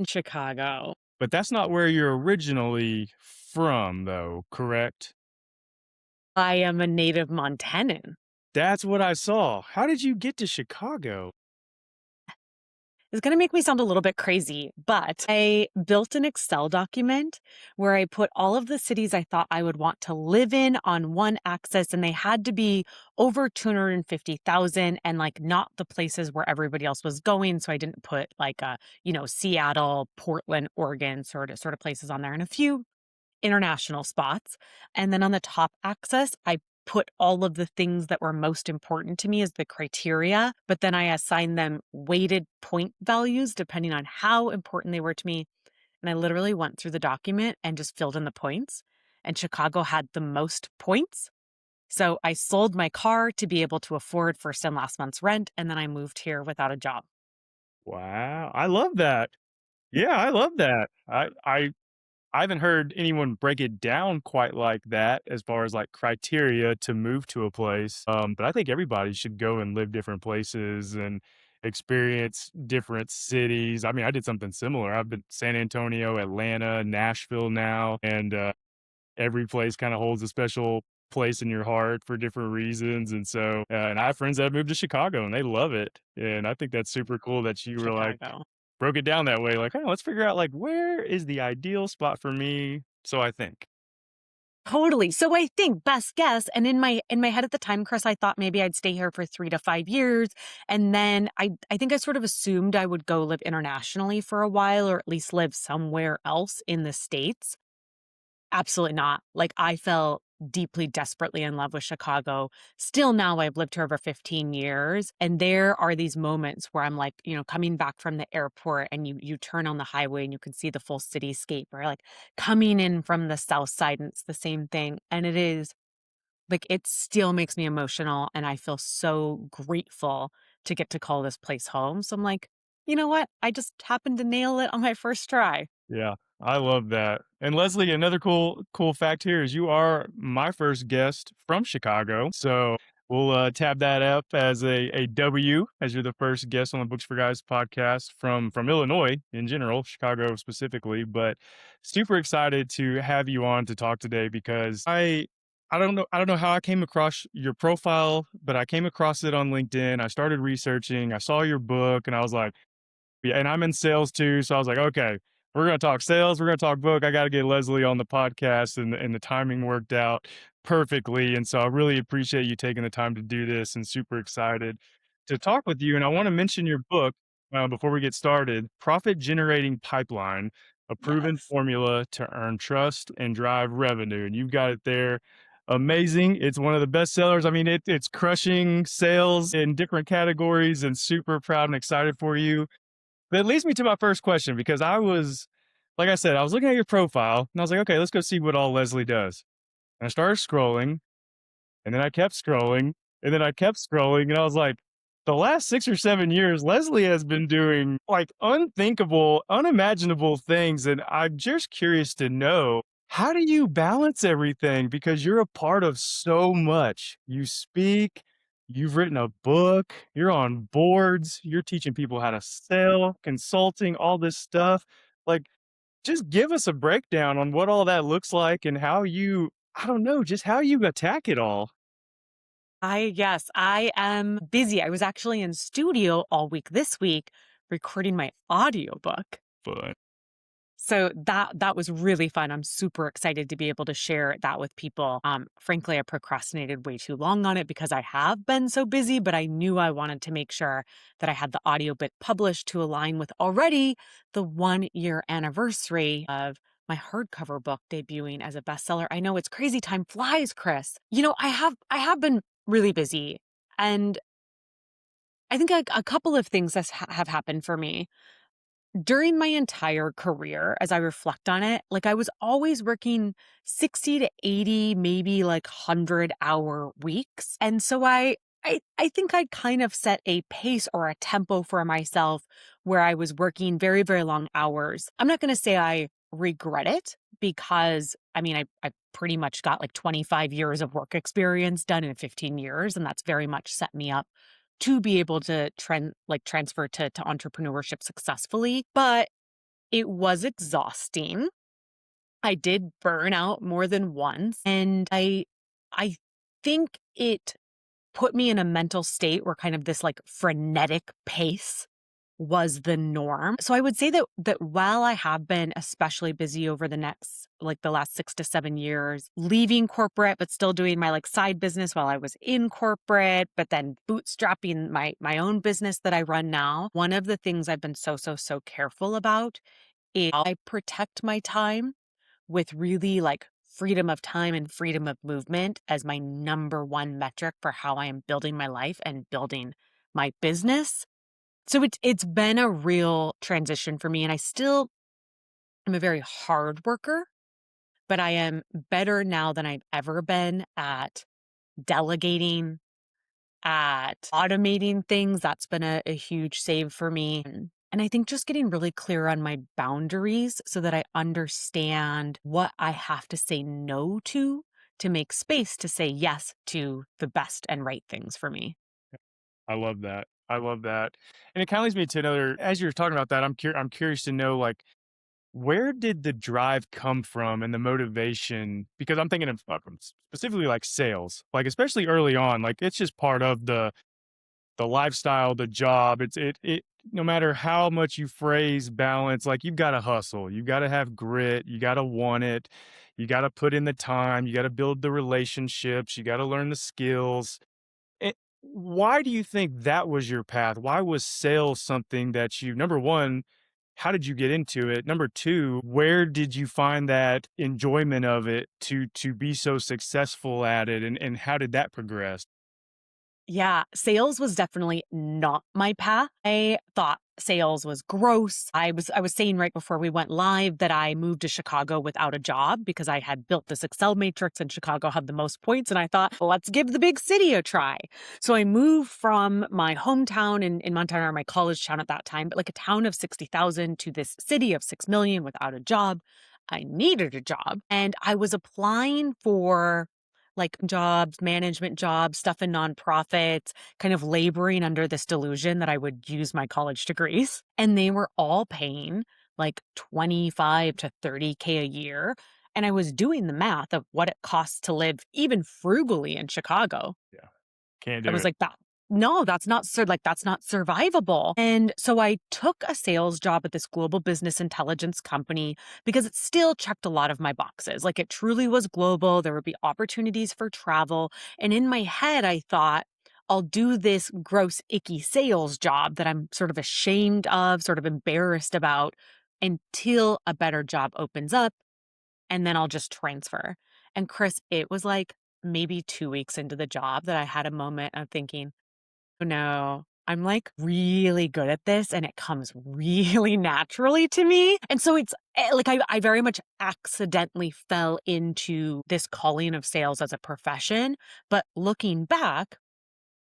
in Chicago. But that's not where you're originally from, though, correct? I am a native Montanan. That's what I saw. How did you get to Chicago? It's going to make me sound a little bit crazy, but I built an Excel document where I put all of the cities I thought I would want to live in on one axis, and they had to be over 250,000 and like not the places where everybody else was going. So I didn't put like Seattle, Portland, Oregon sort of places on there, and a few international spots. And then on the top axis, I put all of the things that were most important to me as the criteria, but then I assigned them weighted point values depending on how important they were to me. And I literally went through the document and just filled in the points. And Chicago had the most points. So I sold my car to be able to afford first and last month's rent. And then I moved here without a job. Wow, I love that. Yeah, I love that. I haven't heard anyone break it down quite like that as far as like criteria to move to a place. But I think everybody should go and live different places and experience different cities. I mean, I did something similar. I've been San Antonio, Atlanta, Nashville now, and every place kind of holds a special place in your heart for different reasons. And so, and I have friends that have moved to Chicago and they love it. And I think that's super cool that you were like, Chicago. broke it down that way, like, "Hey, let's figure out, like, where is the ideal spot for me?" So I think. Totally. So I think best guess, and in my head at the time, Chris, I thought maybe I'd stay here for 3 to 5 years. And then I think I sort of assumed I would go live internationally for a while, or at least live somewhere else in the States. Absolutely not. Like, I fell deeply, desperately in love with Chicago. Still now, I've lived here over 15 years, and there are these moments where I'm like, coming back from the airport and you turn on the highway and you can see the full cityscape, or like coming in from the south side and it's the same thing. And it is like it still makes me emotional, and I feel so grateful to get to call this place home. So I'm like, you know what? I just happened to nail it on my first try. Yeah, I love that. And Leslie, another cool fact here is you are my first guest from Chicago. So we'll tab that up as a W, as you're the first guest on the Books for Guys podcast from Illinois in general, Chicago specifically. But super excited to have you on to talk today because I don't know how I came across your profile, but I came across it on LinkedIn. I started researching, I saw your book, and I was like, yeah, and I'm in sales too, so I was like, "Okay, we're gonna talk sales, we're gonna talk book, I gotta get Leslie on the podcast," and the timing worked out perfectly, and so I really appreciate you taking the time to do this and super excited to talk with you, and I wanna mention your book, before we get started, Profit Generating Pipeline: A Proven Yes. Formula to Earn Trust and Drive Revenue, and you've got it there. Amazing. It's one of the best sellers. I mean, it's crushing sales in different categories and super proud and excited for you. That leads me to my first question because like I said, I was looking at your profile and I was like, okay, let's go see what all Leslie does. And I started scrolling and then I kept scrolling and then I kept scrolling. And I was like, the last 6 or 7 years, Leslie has been doing like unthinkable, unimaginable things. And I'm just curious to know, how do you balance everything? Because you're a part of so much. You speak, you've written a book, you're on boards, you're teaching people how to sell, consulting, all this stuff. Like, just give us a breakdown on what all that looks like and how I don't know, just how you attack it all. Yes, I am busy. I was actually in studio all week this week recording my audiobook. But So that was really fun. I'm super excited to be able to share that with people. Frankly, I procrastinated way too long on it because I have been so busy, but I knew I wanted to make sure that I had the audio bit published to align with already the 1 year anniversary of my hardcover book debuting as a bestseller. I know it's crazy. Time flies, Chris. I have been really busy, and I think a couple of things have happened for me during my entire career. As I reflect on it, like I was always working 60 to 80, maybe like 100-hour weeks. And so I think I kind of set a pace or a tempo for myself where I was working very, very long hours. I'm not going to say I regret it because I mean, I pretty much got like 25 years of work experience done in 15 years. And that's very much set me up to be able to transfer to entrepreneurship successfully. But It was exhausting. I did burn out more than once, and I think it put me in a mental state where kind of this like frenetic pace was the norm. So I would say that while I have been especially busy over the last 6 to 7 years, leaving corporate but still doing my like side business while I was in corporate, but then bootstrapping my own business that I run now, one of the things I've been so careful about is how I protect my time with really like freedom of time and freedom of movement as my number one metric for how I am building my life and building my business. So it's been a real transition for me, and I still am a very hard worker, but I am better now than I've ever been at delegating, at automating things. That's been a huge save for me. And I think just getting really clear on my boundaries so that I understand what I have to say no to make space to say yes to the best and right things for me. I love that. I love that. And it kind of leads me to another, as you're talking about that, I'm curious to know, like, where did the drive come from and the motivation? Because I'm thinking of specifically like sales, like especially early on, like it's just part of the lifestyle, the job. It no matter how much you phrase balance, like you've got to hustle, you got to have grit, you got to want it, you got to put in the time, you got to build the relationships, you got to learn the skills. Why do you think that was your path? Why was sales something that you, number one, how did you get into it? Number two, where did you find that enjoyment of it to be so successful at it? And how did that progress? Yeah, sales was definitely not my path. I thought sales was gross. I was saying right before we went live that I moved to Chicago without a job because I had built this Excel matrix and Chicago had the most points, and I thought, well, let's give the big city a try. So I moved from my hometown in Montana, or my college town at that time, but like a town of 60,000 to this city of 6 million without a job. I needed a job, and I was applying for like jobs, management jobs, stuff in nonprofits, kind of laboring under this delusion that I would use my college degrees. And they were all paying like 25 to 30K a year. And I was doing the math of what it costs to live even frugally in Chicago. Yeah, can't I do was it. like, that no, that's not survivable. And so I took a sales job at this global business intelligence company because it still checked a lot of my boxes. Like it truly was global. There would be opportunities for travel. And in my head, I thought, I'll do this gross, icky sales job that I'm sort of ashamed of, sort of embarrassed about until a better job opens up. And then I'll just transfer. And Chris, it was like maybe 2 weeks into the job that I had a moment of thinking, no, I'm like really good at this and it comes really naturally to me. And so it's like I very much accidentally fell into this calling of sales as a profession. But looking back,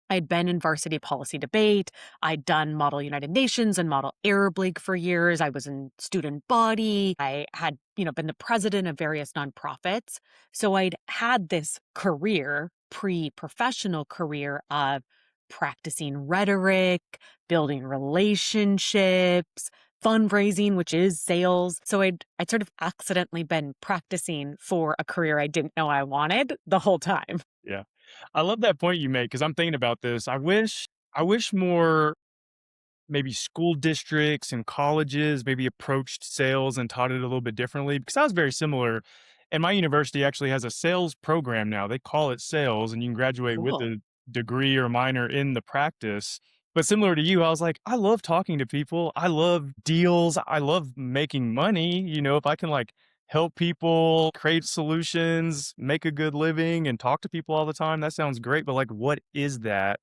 I'd been in varsity policy debate. I'd done Model United Nations and Model Arab League for years. I was in student body. I had, been the president of various nonprofits. So I'd had this career, pre-professional career of practicing rhetoric, building relationships, fundraising, which is sales. So I'd sort of accidentally been practicing for a career I didn't know I wanted the whole time. Yeah. I love that point you make because I'm thinking about this. I wish more maybe school districts and colleges maybe approached sales and taught it a little bit differently because I was very similar. And my university actually has a sales program now. They call it sales, and you can graduate with Cool. a degree or minor in the practice. But similar to you, I was like, I love talking to people. I love deals. I love making money. If I can like help people create solutions, make a good living, and talk to people all the time, that sounds great. But like, what is that?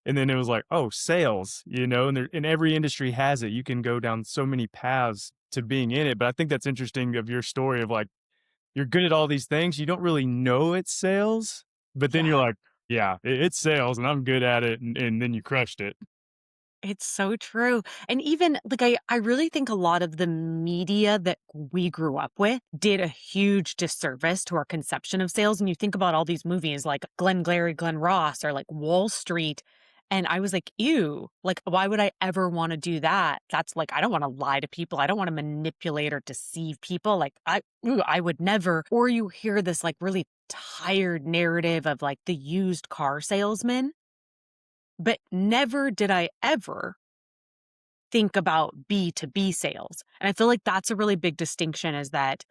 And then it was like, oh, sales, and every industry has it. You can go down so many paths to being in it. But I think that's interesting of your story of like, you're good at all these things. You don't really know it's sales, but then you're Yeah. like, yeah, it's sales and I'm good at it. And then you crushed it. It's so true. And even like I really think a lot of the media that we grew up with did a huge disservice to our conception of sales. And you think about all these movies like Glenn Glary, Glenn Ross, or like Wall Street. And I was like, ew, like, why would I ever want to do that? That's like, I don't want to lie to people. I don't want to manipulate or deceive people. Like, I would never. Or you hear this like really tired narrative of like the used car salesman, but never did I ever think about B2B sales. And I feel like that's a really big distinction is that,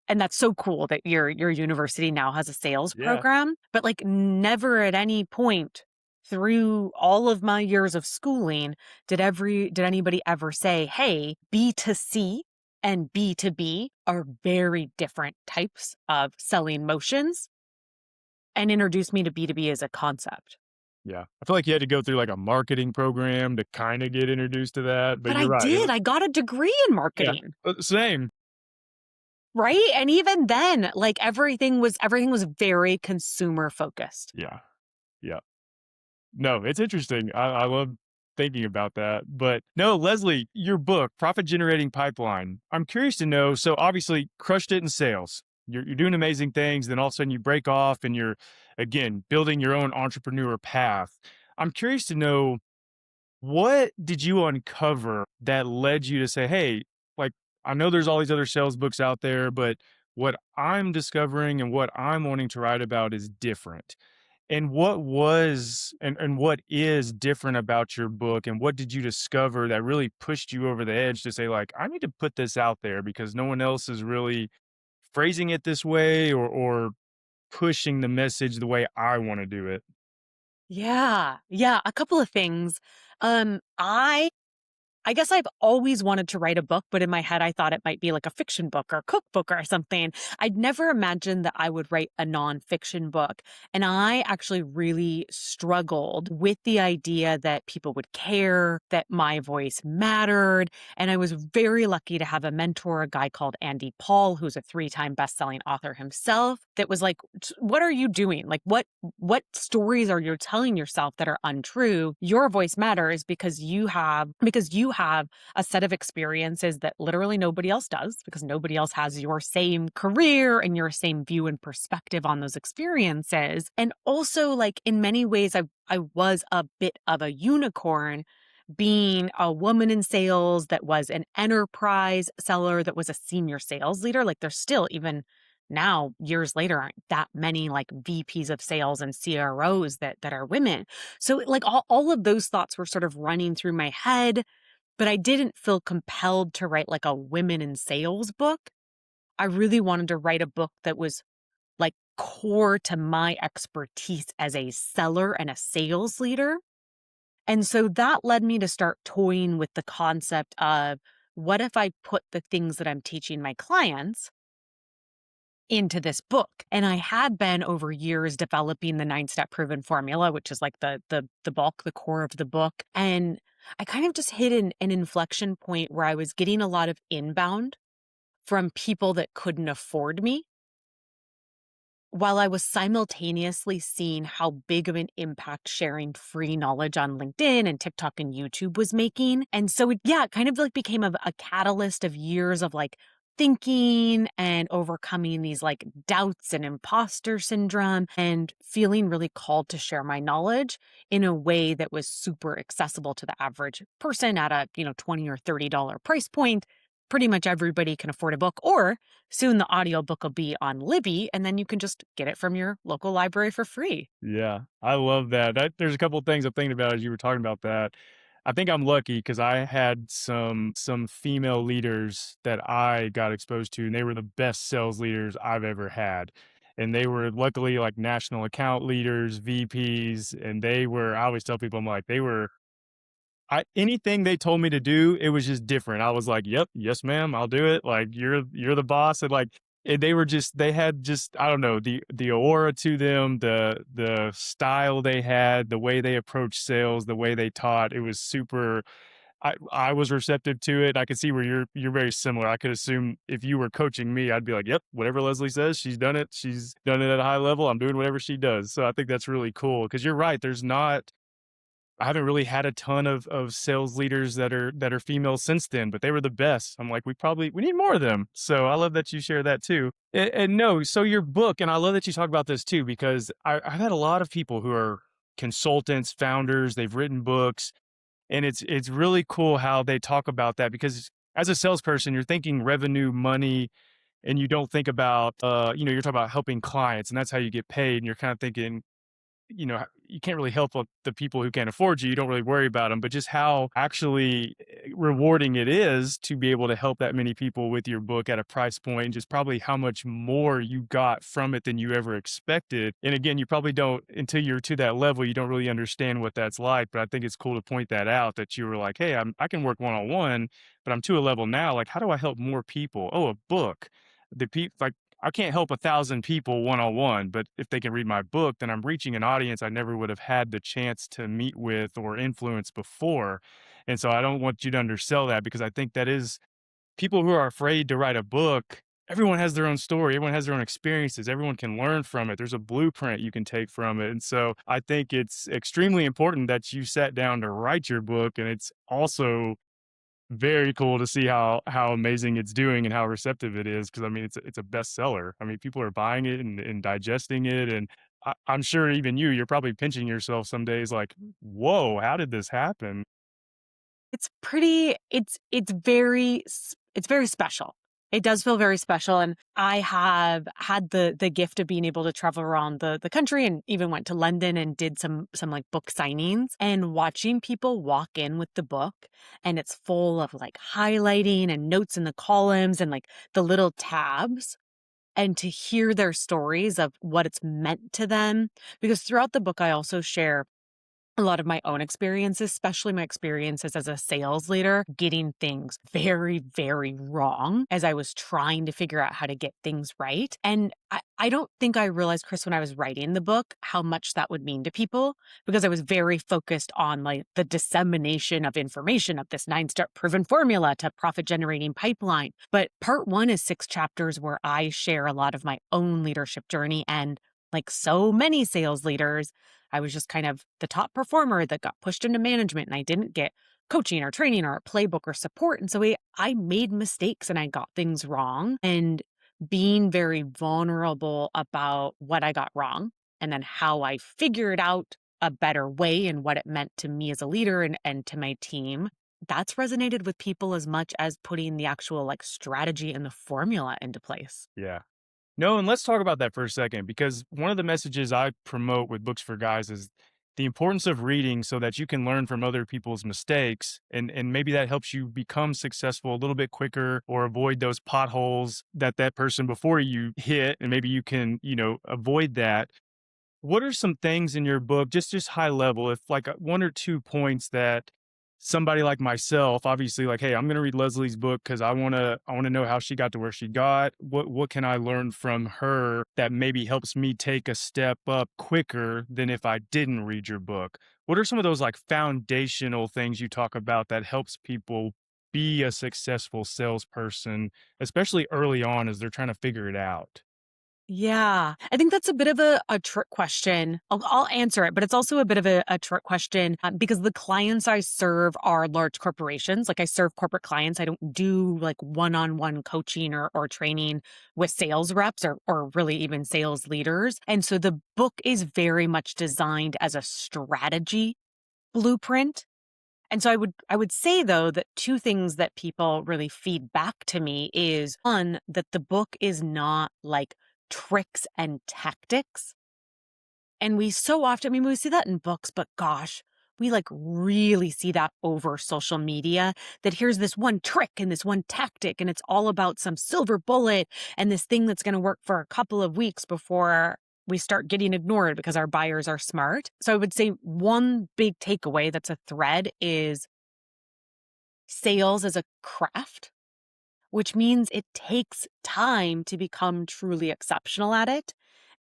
and that's so cool that your university now has a sales Yeah. program, but like never at any point through all of my years of schooling did anybody ever say, "Hey, B2C and B2B are very different types of selling motions," and introduce me to B2B as a concept. Yeah. I feel like you had to go through like a marketing program to kind of get introduced to that, but But you're I right. did. I got a degree in Yeah. marketing. Same. Right? And even then, like everything was very consumer focused. Yeah. Yeah. No, it's interesting. I love thinking about that. But no, Leslie, your book, Profit Generating Pipeline. I'm curious to know. So obviously, crushed it in sales. You're doing amazing things. Then all of a sudden, you break off and you're again building your own entrepreneur path. I'm curious to know, what did you uncover that led you to say, hey, like, I know there's all these other sales books out there, but what I'm discovering and what I'm wanting to write about is different. And what was and what is different about your book, and what did you discover that really pushed you over the edge to say, like, I need to put this out there because no one else is really phrasing it this way or pushing the message the way I want to do it? Yeah. Yeah, a couple of things. I guess I've always wanted to write a book, but in my head, I thought it might be like a fiction book or a cookbook or something. I'd never imagined that I would write a nonfiction book. And I actually really struggled with the idea that people would care, that my voice mattered. And I was very lucky to have a mentor, a guy called Andy Paul, who's a 3-time best-selling author himself, that was like, What are you doing? Like, what stories are you telling yourself that are untrue? Your voice matters because you have a set of experiences that literally nobody else does, because nobody else has your same career and your same view and perspective on those experiences. And also, like, in many ways, I was a bit of a unicorn, being a woman in sales that was an enterprise seller, that was a senior sales leader. Like, there's still, even now, years later, aren't that many like VPs of sales and CROs that are women. So like all of those thoughts were sort of running through my head, but I didn't feel compelled to write like a women in sales book. I really wanted to write a book that was like core to my expertise as a seller and a sales leader. And so that led me to start toying with the concept of, what if I put the things that I'm teaching my clients into this book? And I had been over years developing the 9-step proven formula, which is like the bulk, the core of the book. And I kind of just hit an inflection point where I was getting a lot of inbound from people that couldn't afford me, while I was simultaneously seeing how big of an impact sharing free knowledge on LinkedIn and TikTok and YouTube was making. And so it kind of like became a catalyst of years of like thinking and overcoming these like doubts and imposter syndrome, and feeling really called to share my knowledge in a way that was super accessible to the average person at a, $20 or $30 price point. Pretty much everybody can afford a book, or soon the audiobook will be on Libby, and then you can just get it from your local library for free. Yeah, I love that. There's a couple of things I'm thinking about as you were talking about that. I think I'm lucky because I had some female leaders that I got exposed to, and they were the best sales leaders I've ever had. And they were luckily like national account leaders, VPs, and they were. I always tell people, I'm like, they were. Anything they told me to do, it was just different. I was like, "Yep, yes, ma'am, I'll do it." Like, you're the boss, and like, they were just, they had just, I don't know, the aura to them, the style they had, the way they approached sales, the way they taught. It was super. I was receptive to it. I could see where you're very similar. I could assume if you were coaching me, I'd be like, "Yep, whatever Leslie says, she's done it. She's done it at a high level. I'm doing whatever she does." So I think that's really cool because you're right. There's not. I haven't really had a ton of sales leaders that are female since then, but they were the best. I'm like, we need more of them. So I love that you share that too. And no, so your book, and I love that you talk about this too, because I've had a lot of people who are consultants, founders, they've written books, and it's really cool how they talk about that because as a salesperson, you're thinking revenue, money, and you don't think about, you're talking about helping clients, and that's how you get paid. And you're kind of thinking, you can't really help the people who can't afford you. You don't really worry about them, but just how actually rewarding it is to be able to help that many people with your book at a price point, and just probably how much more you got from it than you ever expected. And again, you probably don't, until you're to that level, you don't really understand what that's like. But I think it's cool to point that out that you were like, hey, I can work one on one, but I'm to a level now. Like, how do I help more people? Oh, a book. The people like I can't help 1,000 people one on one, but if they can read my book, then I'm reaching an audience I never would have had the chance to meet with or influence before. And so I don't want you to undersell that because I think that is people who are afraid to write a book. Everyone has their own story, everyone has their own experiences, everyone can learn from it. There's a blueprint you can take from it. And so I think it's extremely important that you sat down to write your book. And it's also very cool to see how amazing it's doing and how receptive it is. Because I mean, it's a bestseller. I mean, people are buying it and digesting it, and I'm sure even you're probably pinching yourself some days, like, "Whoa, how did this happen?" It's very special. It does feel very special, and I have had the gift of being able to travel around the country and even went to London and did some, like, book signings, and watching people walk in with the book, and it's full of, like, highlighting and notes in the columns and, like, the little tabs, and to hear their stories of what it's meant to them, because throughout the book, I also share a lot of my own experiences, especially my experiences as a sales leader, getting things very, very wrong as I was trying to figure out how to get things right. And I don't think I realized, Chris, when I was writing the book, how much that would mean to people because I was very focused on like the dissemination of information of this 9-step proven formula to profit generating pipeline. But part one is 6 chapters where I share a lot of my own leadership journey. And like so many sales leaders, I was just kind of the top performer that got pushed into management and I didn't get coaching or training or a playbook or support. And so I made mistakes and I got things wrong. And being very vulnerable about what I got wrong and then how I figured out a better way and what it meant to me as a leader and to my team, that's resonated with people as much as putting the actual like strategy and the formula into place. Yeah. No, and let's talk about that for a second because one of the messages I promote with Books for Guys is the importance of reading so that you can learn from other people's mistakes and maybe that helps you become successful a little bit quicker or avoid those potholes that that person before you hit and maybe you can, avoid that. What are some things in your book, just high level, if like 1 or 2 points that somebody like myself, obviously, like, hey, I'm going to read Leslie's book because I want to know how she got to where she got. What can I learn from her that maybe helps me take a step up quicker than if I didn't read your book? What are some of those like foundational things you talk about that helps people be a successful salesperson, especially early on as they're trying to figure it out? Yeah, I think that's a bit of a trick question. I'll answer it, but it's also a bit of a trick question because the clients I serve are large corporations. Like I serve corporate clients. I don't do like one-on-one coaching or training with sales reps or really even sales leaders. And so the book is very much designed as a strategy blueprint. And so I would say though that 2 things that people really feed back to me is one, that the book is not like tricks and tactics. And we so often, I mean, we see that in books, but gosh, we like really see that over social media that here's this one trick and this one tactic, and it's all about some silver bullet and this thing that's going to work for a couple of weeks before we start getting ignored because our buyers are smart. So I would say one big takeaway that's a thread is sales as a craft, which means it takes time to become truly exceptional at it.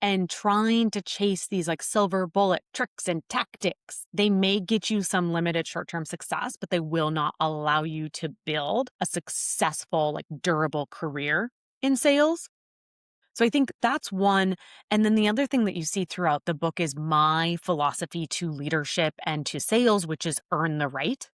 And trying to chase these like silver bullet tricks and tactics, they may get you some limited short term success, but they will not allow you to build a successful, like durable career in sales. So I think that's one. And then the other thing that you see throughout the book is my philosophy to leadership and to sales, which is earn the right.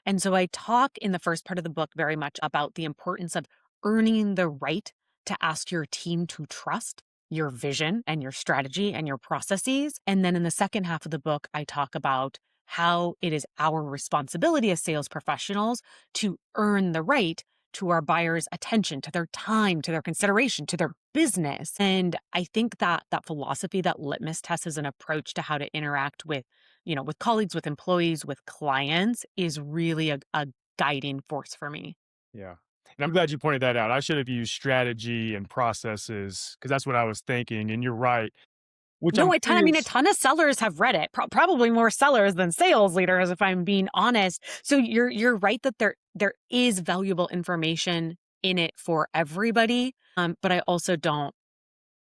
And so I talk in the first part of the book very much about the importance of earning the right to ask your team to trust. your vision and your strategy and your processes. And then in the second half of the book, I talk about how it is our responsibility as sales professionals to earn the right to our buyers' attention, to their time, to their consideration, to their business. And I think that that philosophy, that litmus test as an approach to how to interact with, with colleagues, with employees, with clients is really a guiding force for me. Yeah. And I'm glad you pointed that out. I should have used strategy and processes because that's what I was thinking. And you're right, which I'm No, a curious. ton of sellers have read it. Probably more sellers than sales leaders, if I'm being honest. So you're right that there is valuable information in it for everybody. But I also don't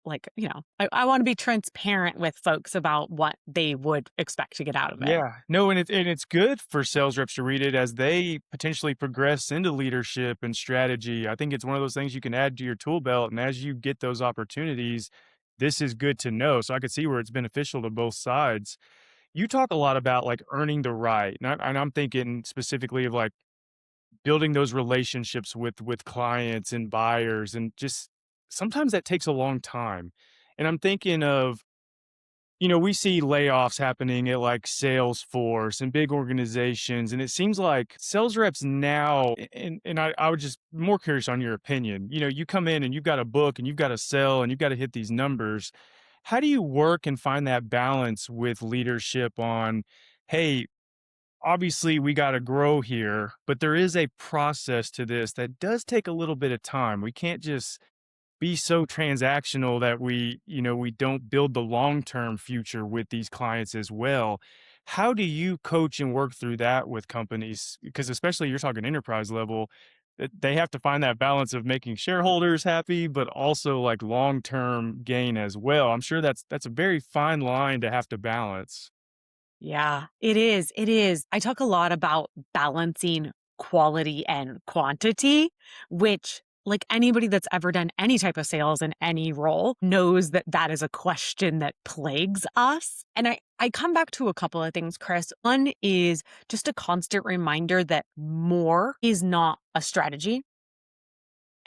I want to be transparent with folks about what they would expect to get out of it. Yeah. No, and it's good for sales reps to read it as they potentially progress into leadership and strategy. I think it's one of those things you can add to your tool belt. And as you get those opportunities, this is good to know. So I could see where it's beneficial to both sides. You talk a lot about like earning the right. And I'm thinking specifically of like building those relationships with clients and buyers. And just sometimes that takes a long time. And I'm thinking of, we see layoffs happening at like Salesforce and big organizations, and it seems like sales reps now, and I would just more curious on your opinion. You come in and you've got a book and you've got to sell and you've got to hit these numbers. How do you work and find that balance with leadership on, hey, obviously we got to grow here, but there is a process to this that does take a little bit of time. We can't just be so transactional that we don't build the long-term future with these clients as well. How do you coach and work through that with companies? Because especially you're talking enterprise level, they have to find that balance of making shareholders happy, but also like long-term gain as well. I'm sure that's a very fine line to have to balance. Yeah, it is. It is. I talk a lot about balancing quality and quantity, which, like anybody that's ever done any type of sales in any role knows that that is a question that plagues us. And I come back to a couple of things, Chris. One is just a constant reminder that more is not a strategy.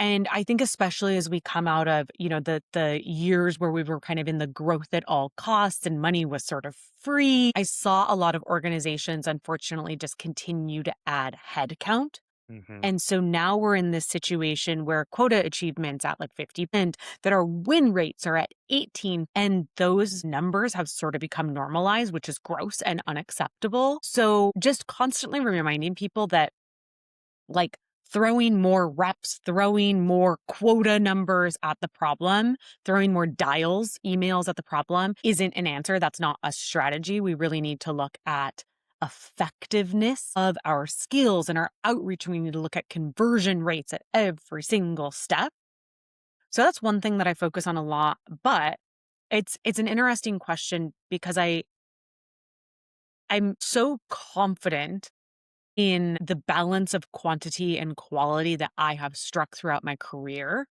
And I think especially as we come out of, the years where we were kind of in the growth at all costs and money was sort of free, I saw a lot of organizations unfortunately just continue to add headcount. Hmm. And so now we're in this situation where quota achievements at like 50%, that our win rates are at 18, and those numbers have sort of become normalized, which is gross and unacceptable. So just constantly reminding people that, like, throwing more reps, throwing more quota numbers at the problem, throwing more dials, emails at the problem isn't an answer. That's not a strategy. We really need to look at effectiveness of our skills and our outreach. We need to look at conversion rates at every single step. So that's one thing that I focus on a lot, but it's an interesting question because I'm so confident in the balance of quantity and quality that I have struck throughout my career,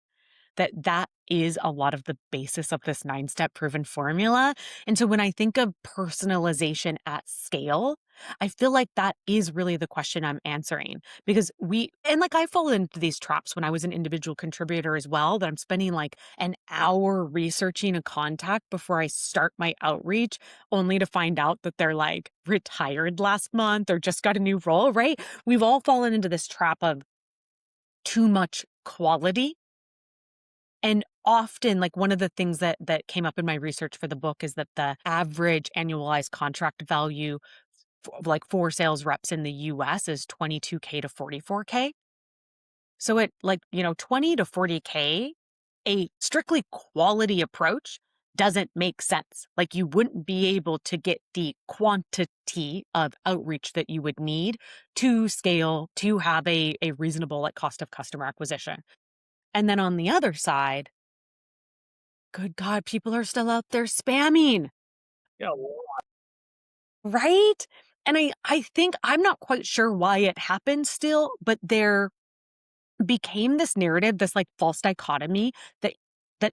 that is a lot of the basis of this 9-step proven formula. And so when I think of personalization at scale, I feel like that is really the question I'm answering, because I fall into these traps when I was an individual contributor as well, that I'm spending like an hour researching a contact before I start my outreach, only to find out that they're like retired last month or just got a new role, right? We've all fallen into this trap of too much quality. And often, like, one of the things that came up in my research for the book is that the average annualized contract value for sales reps in the US is 22K to 44K. So at 20 to 40K, a strictly quality approach doesn't make sense. Like, you wouldn't be able to get the quantity of outreach that you would need to scale to have a reasonable like cost of customer acquisition. And then on the other side, good God, people are still out there spamming, Yeah. right? And I think I'm not quite sure why it happens still, but there became this narrative, this like false dichotomy that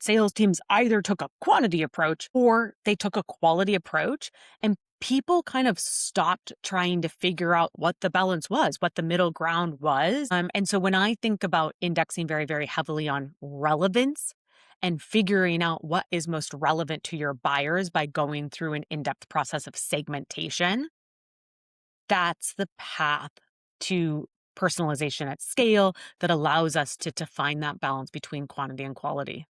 sales teams either took a quantity approach or they took a quality approach, and people kind of stopped trying to figure out what the balance was, what the middle ground was. And so when I think about indexing very, very heavily on relevance and figuring out what is most relevant to your buyers by going through an in-depth process of segmentation, that's the path to personalization at scale that allows us to find that balance between quantity and quality.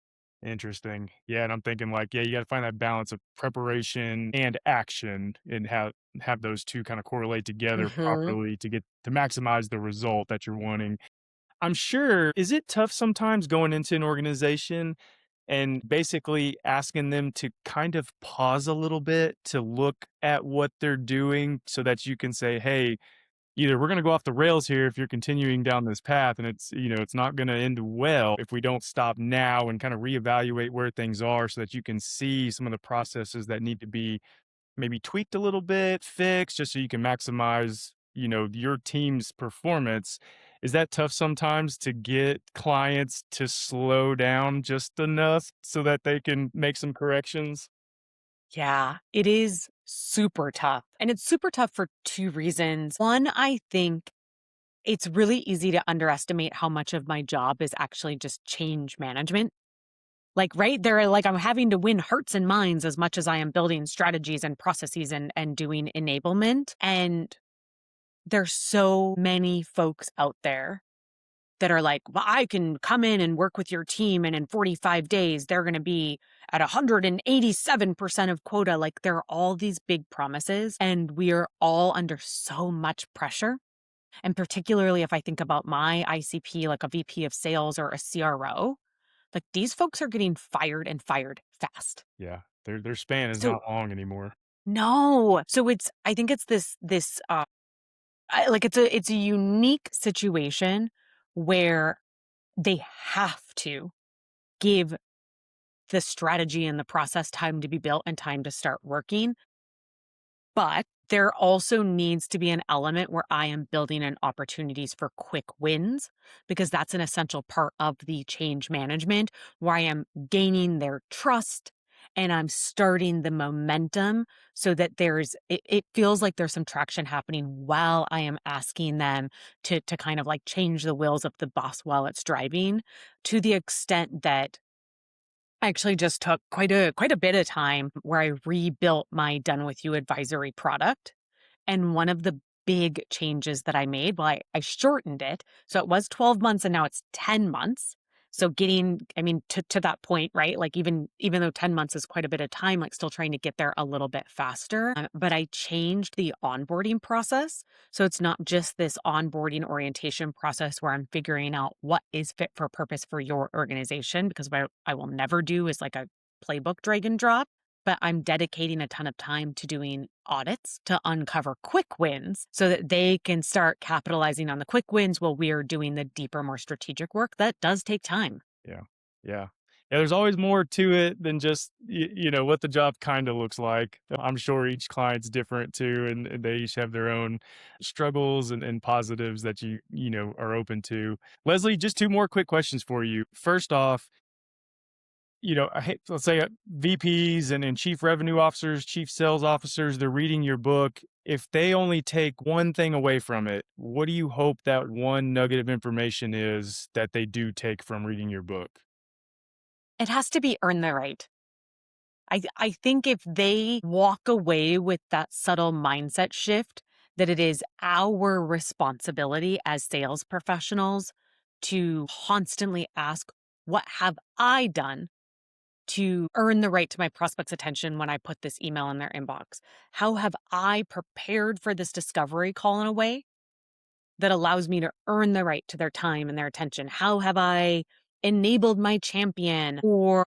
Interesting. Yeah, and I'm thinking like, yeah, you got to find that balance of preparation and action and have those two kind of correlate together Mhm. properly to get to maximize the result that you're wanting. I'm sure, is it tough sometimes going into an organization and basically asking them to kind of pause a little bit to look at what they're doing so that you can say, "Hey, either we're going to go off the rails here if you're continuing down this path and it's not going to end well if we don't stop now and kind of reevaluate where things are so that you can see some of the processes that need to be maybe tweaked a little bit, fixed, just so you can maximize, your team's performance." Is that tough sometimes to get clients to slow down just enough so that they can make some corrections? Yeah, it is super tough. And it's super tough for two reasons. One, I think it's really easy to underestimate how much of my job is actually just change management. Like, right there, like I'm having to win hearts and minds as much as I am building strategies and processes and doing enablement. And there's so many folks out there that are like, well, I can come in and work with your team, and in 45 days, they're going to be at 187% of quota. Like, there are all these big promises, and we are all under so much pressure. And particularly if I think about my ICP, like a VP of sales or a CRO, like these folks are getting fired and fired fast. Yeah, their span is So, not long anymore. no. So I think it's like it's a unique situation where they have to give the strategy and the process time to be built and time to start working. But there also needs to be an element where I am building in opportunities for quick wins, because that's an essential part of the change management where I am gaining their trust and I'm starting the momentum so that it feels like there's some traction happening while I am asking them to kind of like change the wheels of the bus while it's driving, to the extent that I actually just took quite a bit of time where I rebuilt my Done With You advisory product. And one of the big changes that I made, well, I shortened it. So it was 12 months and now it's 10 months. So getting, I mean, to that point, right? Like even though 10 months is quite a bit of time, like still trying to get there a little bit faster. But I changed the onboarding process. So it's not just this onboarding orientation process where I'm figuring out what is fit for purpose for your organization, because what I will never do is like a playbook drag and drop, but I'm dedicating a ton of time to doing audits to uncover quick wins so that they can start capitalizing on the quick wins while we are doing the deeper, more strategic work. That does take time. Yeah. Yeah. Yeah, there's always more to it than just what the job kind of looks like. I'm sure each client's different too, and they each have their own struggles and positives that are open to. Leslie, just two more quick questions for you. First off, let's say VPs and chief revenue officers, chief sales officers, they're reading your book. If they only take one thing away from it, what do you hope that one nugget of information is that they do take from reading your book? It has to be earn the right. I think if they walk away with that subtle mindset shift, that it is our responsibility as sales professionals to constantly ask, what have I done to earn the right to my prospects' attention when I put this email in their inbox? How have I prepared for this discovery call in a way that allows me to earn the right to their time and their attention? How have I enabled my champion or,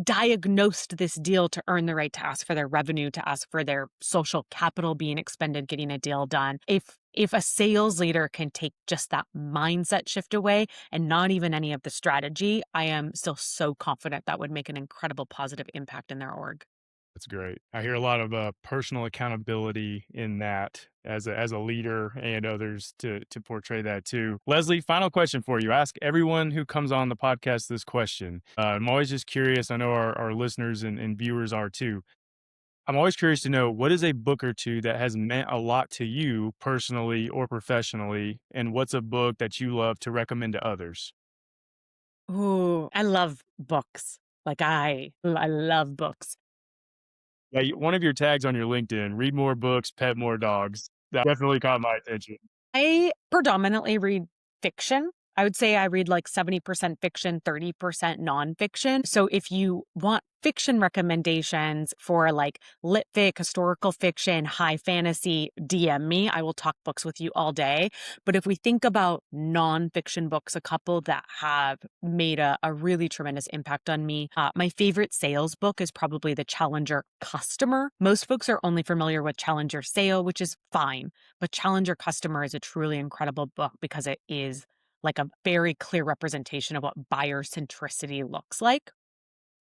diagnosed this deal to earn the right to ask for their revenue, to ask for their social capital being expended, getting a deal done? If a sales leader can take just that mindset shift away and not even any of the strategy, I am still so confident that would make an incredible positive impact in their org. That's great. I hear a lot of personal accountability in that as a leader and others to portray that too. Leslie, final question for you. Ask everyone who comes on the podcast this question. I'm always just curious. I know our listeners and viewers are too. I'm always curious to know, what is a book or two that has meant a lot to you personally or professionally, and what's a book that you love to recommend to others? Ooh, I love books. Like I love books. Yeah, one of your tags on your LinkedIn, read more books, pet more dogs. That definitely caught my attention. I predominantly read fiction. I would say I read like 70% fiction, 30% nonfiction. So if you want fiction recommendations for like lit fic, historical fiction, high fantasy, DM me. I will talk books with you all day. But if we think about nonfiction books, a couple that have made a really tremendous impact on me, my favorite sales book is probably The Challenger Customer. Most folks are only familiar with Challenger Sale, which is fine. But Challenger Customer is a truly incredible book because it is like a very clear representation of what buyer centricity looks like.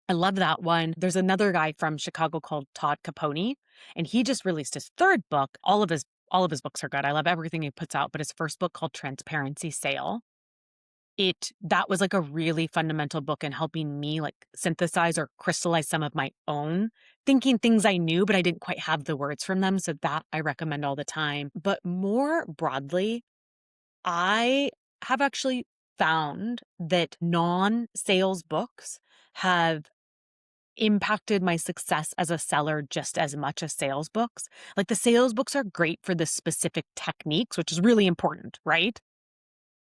I love that one. There's another guy from Chicago called Todd Capone, and he just released his third book. All of his books are good. I love everything he puts out, but his first book called Transparency Sale. That was like a really fundamental book in helping me like synthesize or crystallize some of my own thinking, things I knew, but I didn't quite have the words from them. So that I recommend all the time. But more broadly, I have actually found that non-sales books have impacted my success as a seller just as much as sales books. Like the sales books are great for the specific techniques, which is really important, right?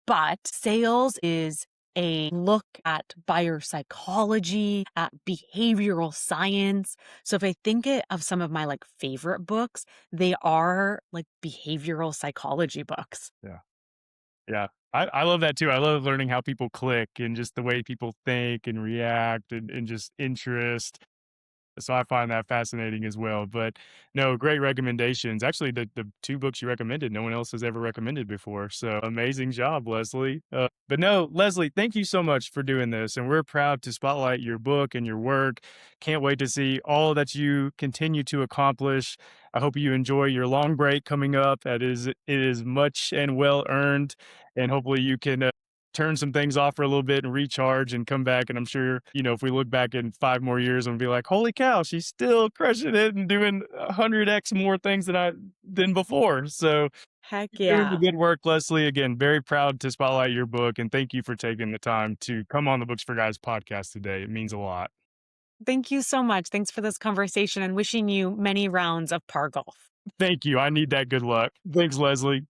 But sales is a look at buyer psychology, at behavioral science. So if I think of some of my like favorite books, they are like behavioral psychology books. Yeah. Yeah. I love that too. I love learning how people click and just the way people think and react and just interest. So I find that fascinating as well. But no, great recommendations. Actually, the two books you recommended, no one else has ever recommended before. So amazing job, Leslie. But no, Leslie, thank you so much for doing this. And we're proud to spotlight your book and your work. Can't wait to see all that you continue to accomplish. I hope you enjoy your long break coming up. It is much and well earned. And hopefully you can turn some things off for a little bit and recharge and come back. And I'm sure, if we look back in 5 more years and be like, holy cow, she's still crushing it and doing 100x more things than before. So Heck keep doing the yeah. good work, Leslie. Again, very proud to spotlight your book. And thank you for taking the time to come on the Books for Guys podcast today. It means a lot. Thank you so much. Thanks for this conversation and wishing you many rounds of par golf. Thank you. I need that good luck. Thanks, Leslie.